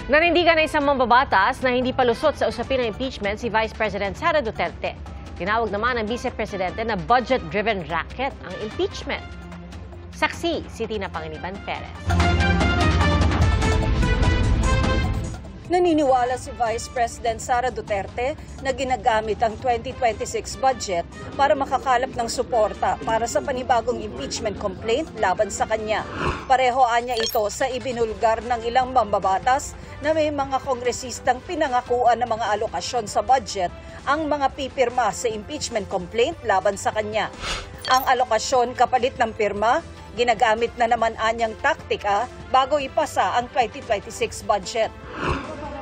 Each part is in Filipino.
Nanindigan na isang mambabatas na hindi palusot sa usapin ng impeachment si Vice President Sara Duterte. Tinawag naman ng Vice Presidente na budget-driven racket ang impeachment. Saksi si Tina Panganiban Perez. Naniniwala si Vice President Sara Duterte na ginagamit ang 2026 budget para makakalap ng suporta para sa panibagong impeachment complaint laban sa kanya. Parehoan niya ito sa ibinulgar ng ilang mambabatas na may mga kongresistang pinangakuan ng mga alokasyon sa budget ang mga pipirma sa impeachment complaint laban sa kanya. Ang alokasyon kapalit ng pirma, ginagamit na naman anyang taktika bago ipasa ang 2026 budget.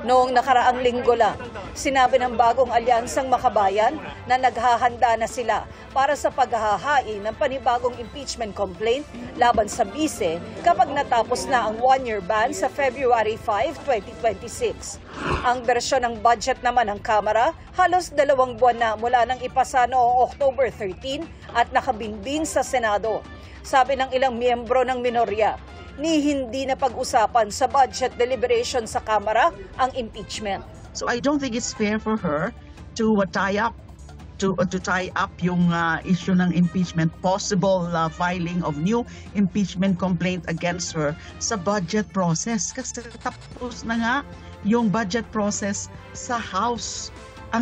Noong nakaraang linggo lang, sinabi ng bagong alyansang makabayan na naghahanda na sila para sa paghahain ng panibagong impeachment complaint laban sa bise kapag natapos na ang one-year ban sa February 5, 2026. Ang bersyon ng budget naman ng Kamara, halos 2 buwan na mula nang ipasa noong October 13 at nakabinbin sa Senado. Sabi ng ilang miyembro ng minorya, ni hindi na pag-usapan sa budget deliberation sa Kamara ang impeachment. So I don't think it's fair for her to tie up yung issue ng impeachment, possible filing of new impeachment complaint against her sa budget process. Kasi tapos na nga yung budget process sa House.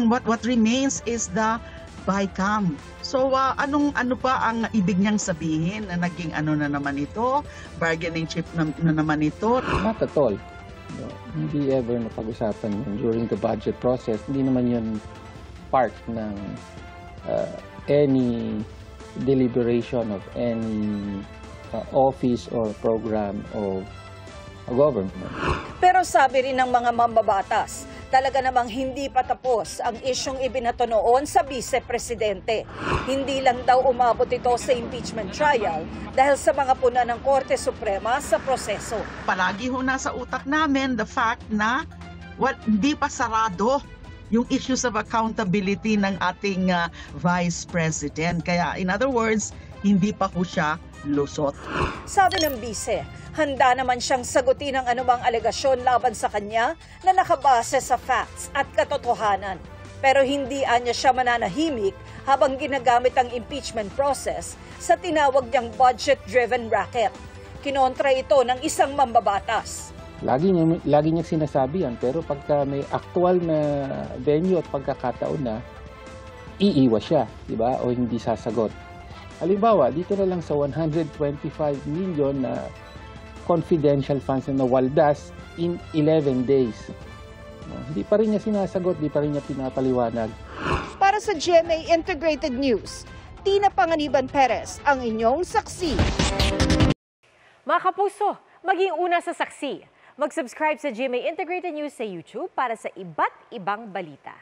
What remains is the BICAM. So ano pa ang ibig niyang sabihin na naging ano na naman ito, bargaining chip na naman ito? Not at all. No, hindi ever napag-usapan yun during the budget process. Hindi naman yun part ng any deliberation of any office or program of a government. Pero sabi rin ng mga mambabatas, talaga namang hindi pa tapos ang isyong ibinato noon sa Vice-Presidente. Hindi lang daw umabot ito sa impeachment trial dahil sa mga puna ng Korte Suprema sa proseso. Palagi ho nasa utak namin the fact na hindi pa sarado yung issues of accountability ng ating Vice President. Kaya in other words, hindi pa ho siya lusot. Sabi ng Vice, handa naman siyang sagutin ang anumang alegasyon laban sa kanya na nakabase sa facts at katotohanan. Pero hindi anya siya mananahimik habang ginagamit ang impeachment process sa tinawag niyang budget-driven racket. Kinontra ito ng isang mambabatas. Lagi niya sinasabi yan, pero pagka may actual na venue at pagkakataon na, iiwas siya, di ba? O hindi sasagot. Halimbawa, dito na lang sa 125 million na confidential funds na nawaldas in 11 days. Hindi pa rin niya sinasagot, hindi pa rin niya pinapaliwanag. Para sa GMA Integrated News, Tina Panganiban Perez, ang inyong saksi. Mga kapuso, maging una sa saksi. Mag-subscribe sa GMA Integrated News sa YouTube para sa iba't ibang balita.